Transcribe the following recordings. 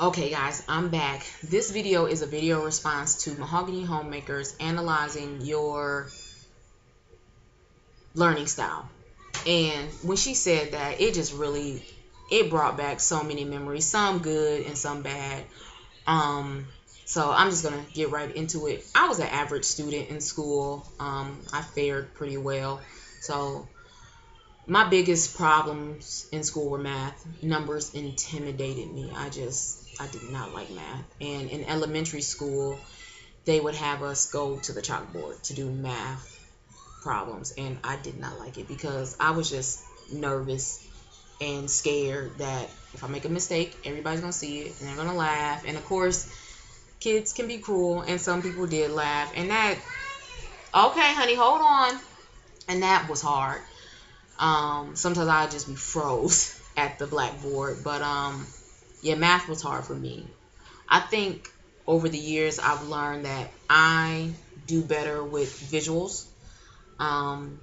Okay guys, I'm back. This video is a video response to Mayhogany Homemakers analyzing your learning style. And when she said that, it brought back so many memories, some good and some bad. So I'm just gonna get right into it. I was an average student in school. I fared pretty well. So my biggest problems in school were math. Numbers intimidated me. I did not like math. And in elementary school, they would have us go to the chalkboard to do math problems, and I did not like it because I was just nervous and scared that if I make a mistake, everybody's gonna see it and they're gonna laugh. And of course, kids can be cruel, and some people did laugh. And that, okay, honey, hold on. And that was hard. Sometimes I'd just be froze at the blackboard. But yeah, math was hard for me. I think over the years I've learned that I do better with visuals, and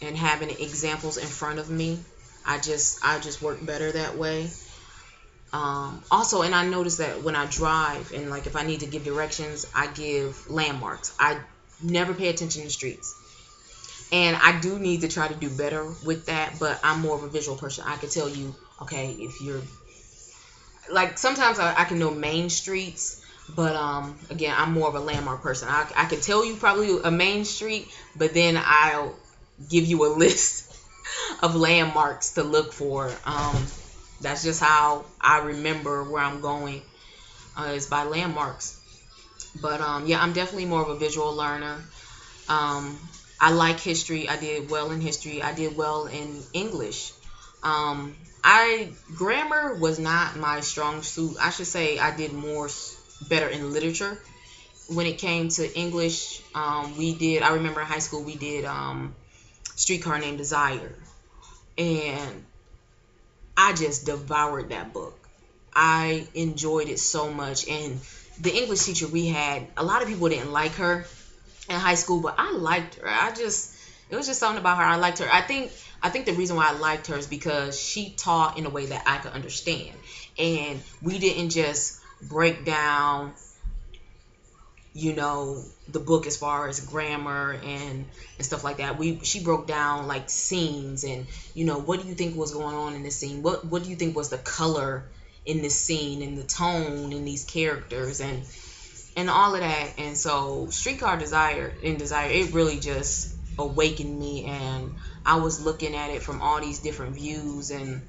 having examples in front of me. I just work better that way. Also, and I notice that when I drive and like if I need to give directions, I give landmarks. I never pay attention to streets. And I do need to try to do better with that, but I'm more of a visual person. I can tell you, okay, if you're like sometimes I can know main streets, but again, I'm more of a landmark person. I can tell you probably a main street, but then I'll give you a list of landmarks to look for. That's just how I remember where I'm going, is by landmarks. But yeah, I'm definitely more of a visual learner. I like history. I did well in history. I did well in English. Grammar was not my strong suit. I should say I did better in literature. When it came to English, I remember in high school we did Streetcar Named Desire, and I just devoured that book. I enjoyed it so much, and the English teacher we had, a lot of people didn't like her in high school, but I liked her. It was just something about her. I liked her. I think the reason why I liked her is because she taught in a way that I could understand, and we didn't just break down, the book as far as grammar and stuff like that. She broke down like scenes, and what do you think was going on in this scene? What do you think was the color in this scene and the tone in these characters and all of that. And so Streetcar Desire, it really just awakened me, and I was looking at it from all these different views and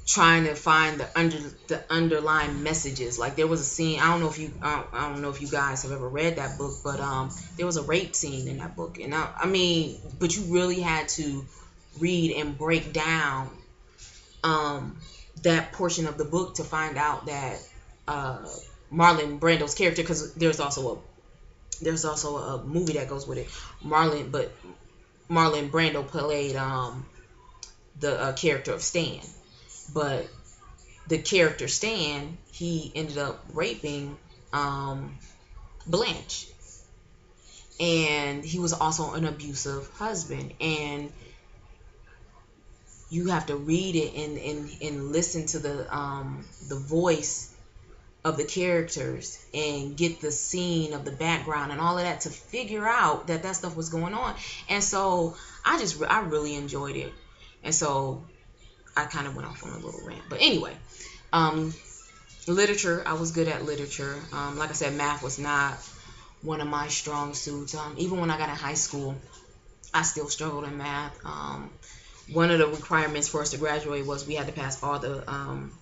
trying to find the underlying messages. Like there was a scene, I don't know if you guys have ever read that book, but there was a rape scene in that book, and but you really had to read and break down that portion of the book to find out that Marlon Brando's character, because there's also a movie that goes with it. Marlon Brando played the character of Stan, but the character Stan, he ended up raping Blanche, and he was also an abusive husband. And you have to read it and listen to the voice of the characters and get the scene of the background and all of that to figure out that stuff was going on. And so I really enjoyed it. And so I kind of went off on a little rant. But anyway, literature, I was good at literature. Like I said, math was not one of my strong suits. Even when I got in high school, I still struggled in math. One of the requirements for us to graduate was we had to pass all the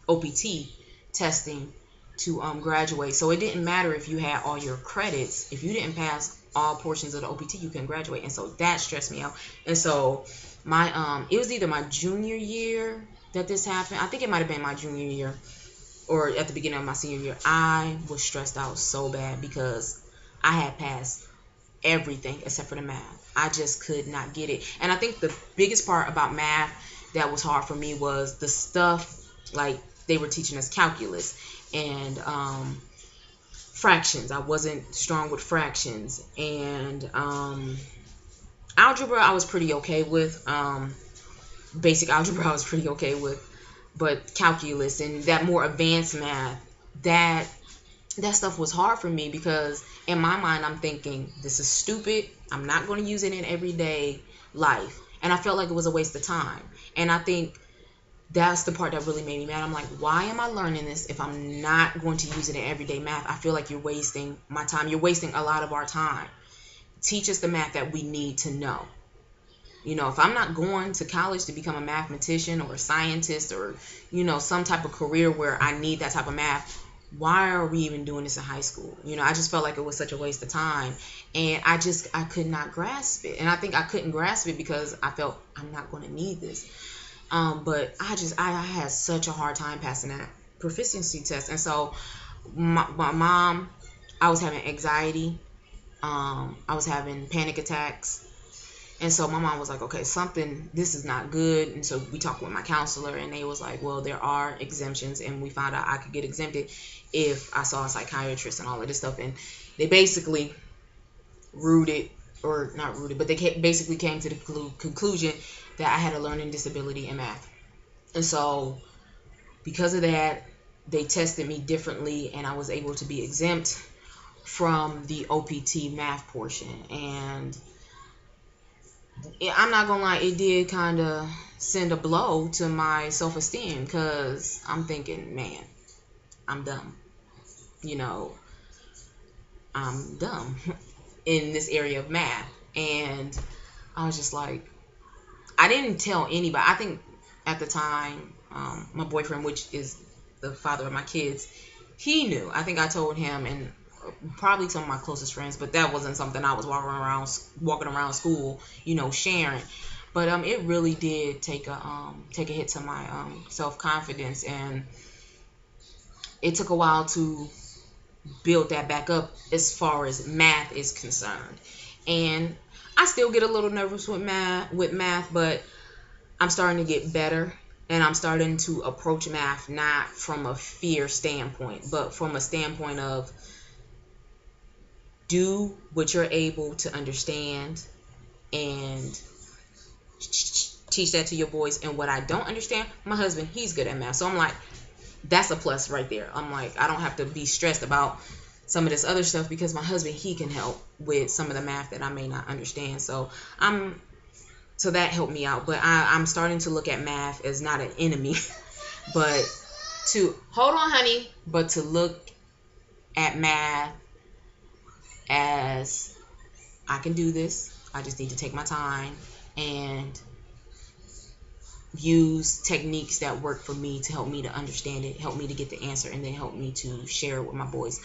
OPT testing to graduate. So it didn't matter if you had all your credits. If you didn't pass all portions of the OPT, you couldn't graduate. And so that stressed me out. And so it was either my junior year that this happened. I think it might have been my junior year or at the beginning of my senior year. I was stressed out so bad because I had passed everything except for the math. I just could not get it. And I think the biggest part about math that was hard for me was the stuff, like they were teaching us calculus and fractions. I wasn't strong with fractions. And algebra I was pretty okay with. Basic algebra I was pretty okay with. but calculus and that more advanced math, that stuff was hard for me, because in my mind I'm thinking, this is stupid. I'm not going to use it in everyday life. And I felt like it was a waste of time. And I think that's the part that really made me mad. I'm like, why am I learning this if I'm not going to use it in everyday math? I feel like you're wasting my time. You're wasting a lot of our time. Teach us the math that we need to know. You know, if I'm not going to college to become a mathematician or a scientist or, you know, some type of career where I need that type of math, why are we even doing this in high school? You know, I just felt like it was such a waste of time. And I could not grasp it. And I think I couldn't grasp it because I felt I'm not going to need this. But I had such a hard time passing that proficiency test. And so my mom, I was having anxiety. I was having panic attacks. And so my mom was like, okay, this is not good. And so we talked with my counselor, and they was like, well, there are exemptions. And we found out I could get exempted if I saw a psychiatrist and all of this stuff. And they basically basically came to the conclusion that I had a learning disability in math. And so because of that, they tested me differently, and I was able to be exempt from the OPT math portion. And I'm not gonna lie, it did kind of send a blow to my self-esteem, because I'm thinking, man, I'm dumb. You know, I'm dumb in this area of math. And I was just like, I didn't tell anybody. I think at the time, my boyfriend, which is the father of my kids, he knew. I think I told him and probably some of my closest friends, but that wasn't something I was walking around school, you know, sharing. But it really did take a hit to my self-confidence, and it took a while to build that back up as far as math is concerned. And I still get a little nervous with math, but I'm starting to get better, and I'm starting to approach math not from a fear standpoint, but from a standpoint of do what you're able to understand and teach that to your boys. And what I don't understand, my husband, he's good at math. So I'm like, that's a plus right there. I'm like, I don't have to be stressed about some of this other stuff, because my husband, he can help with some of the math that I may not understand. So that helped me out. But I'm starting to look at math as not an enemy, but to look at math as, I can do this. I just need to take my time and use techniques that work for me to help me to understand it, help me to get the answer, and then help me to share it with my boys.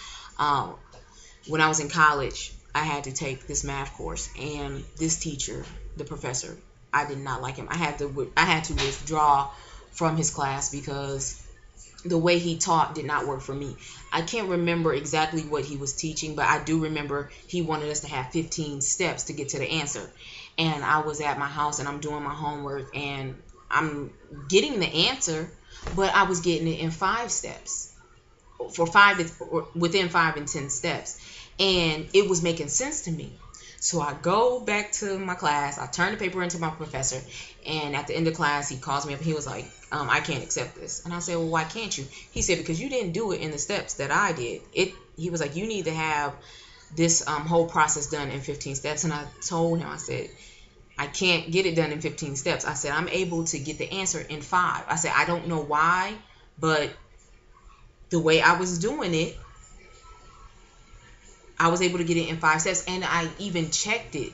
When I was in college, I had to take this math course, and this teacher, the professor, I did not like him. I had to withdraw from his class because the way he taught did not work for me. I can't remember exactly what he was teaching, but I do remember he wanted us to have 15 steps to get to the answer. And I was at my house, and I'm doing my homework, and I'm getting the answer, but I was getting it in 5 steps, within 5 and 10 steps. And it was making sense to me. So I go back to my class, I turn the paper into my professor, and at the end of class, he calls me up, and he was like, I can't accept this. And I said, well, why can't you? He said, because you didn't do it in the steps that I did. He was like, you need to have this whole process done in 15 steps. And I told him, I said, I can't get it done in 15 steps. I said, I'm able to get the answer in 5. I said, I don't know why, but the way I was doing it, I was able to get it in 5 steps, and I even checked it,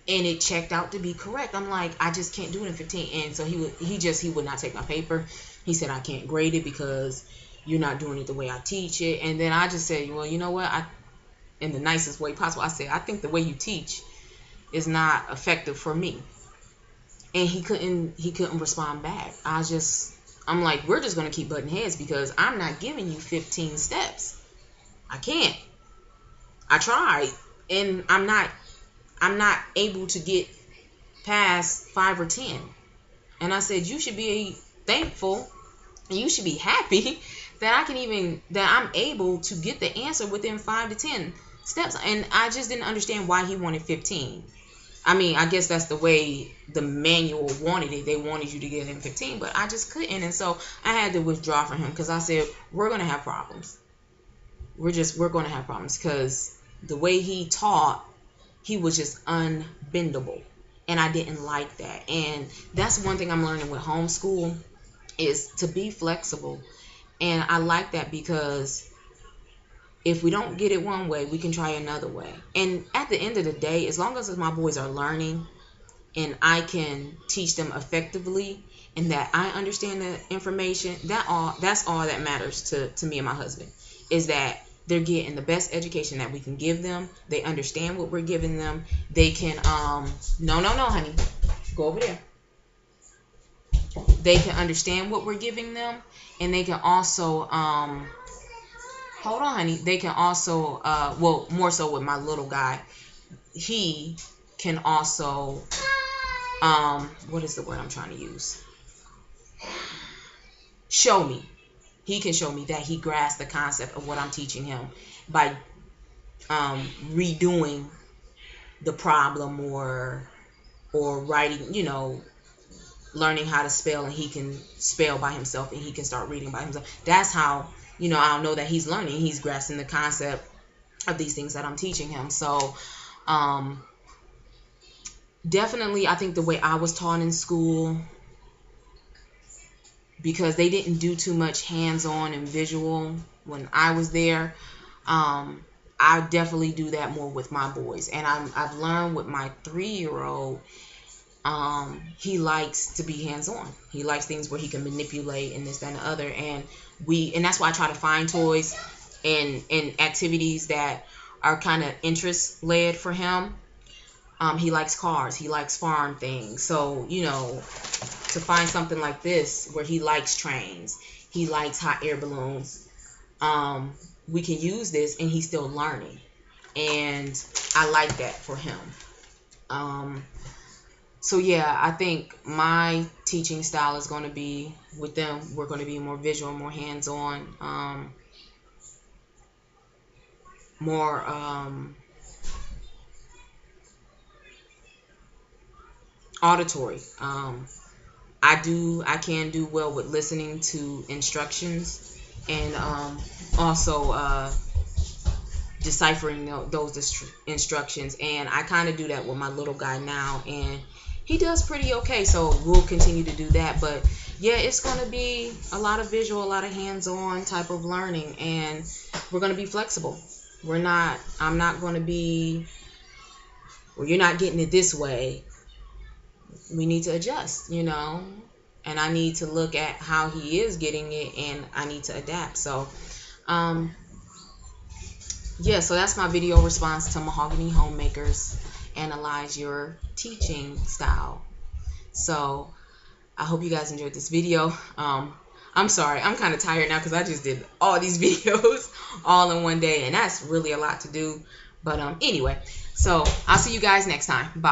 and it checked out to be correct. I'm like, I just can't do it in 15. And so he would not take my paper. He said, I can't grade it because you're not doing it the way I teach it. And then I just said, well, you know what? In the nicest way possible, I said, I think the way you teach is not effective for me. And he couldn't respond back. I'm like, we're just going to keep butting heads, because I'm not giving you 15 steps. I can't. I tried, and I'm not able to get past 5 or 10. And I said, you should be thankful, and you should be happy that I'm able to get the answer within 5 to 10 steps. And I just didn't understand why he wanted 15. I mean, I guess that's the way the manual wanted it. They wanted you to get him 15, but I just couldn't. And so I had to withdraw from him because I said, we're going to have problems. We're going to have problems because the way he taught, he was just unbendable. And I didn't like that. And that's one thing I'm learning with homeschool is to be flexible. And I like that because if we don't get it one way, we can try another way. And at the end of the day, as long as my boys are learning and I can teach them effectively and that I understand the information, that's all that matters to me and my husband, is that they're getting the best education that we can give them. They understand what we're giving them. They can no, honey. Go over there. They can understand what we're giving them, and they can also hold on, honey. They can also well, more so with my little guy, he can also what is the word I'm trying to use? Show me. He can show me that he grasped the concept of what I'm teaching him by redoing the problem or writing, learning how to spell, and he can spell by himself and he can start reading by himself. That's how, I'll know that he's learning. He's grasping the concept of these things that I'm teaching him. So definitely, I think the way I was taught in school, because they didn't do too much hands-on and visual when I was there, I definitely do that more with my boys. And I've learned with my 3-year-old, he likes to be hands-on. He likes things where he can manipulate and this, that, and the other. And that's why I try to find toys and activities that are kind of interest-led for him. He likes cars. He likes farm things. So, to find something like this where he likes trains, he likes hot air balloons, we can use this and he's still learning. And I like that for him. So yeah, I think my teaching style is going to be with them. We're going to be more visual, more hands-on, more auditory. I can do well with listening to instructions and also deciphering those instructions. And I kind of do that with my little guy now, and he does pretty okay. So we'll continue to do that. But yeah, it's going to be a lot of visual, a lot of hands-on type of learning, and we're going to be flexible. I'm not going to be, well, you're not getting it this way. We need to adjust, and I need to look at how he is getting it, and I need to adapt. So yeah, so that's my video response to Mayhogany Homemakers. Analyze your teaching style. So I hope you guys enjoyed this video. I'm sorry, I'm kind of tired now because I just did all these videos all in one day, and that's really a lot to do. But anyway, so I'll see you guys next time. Bye.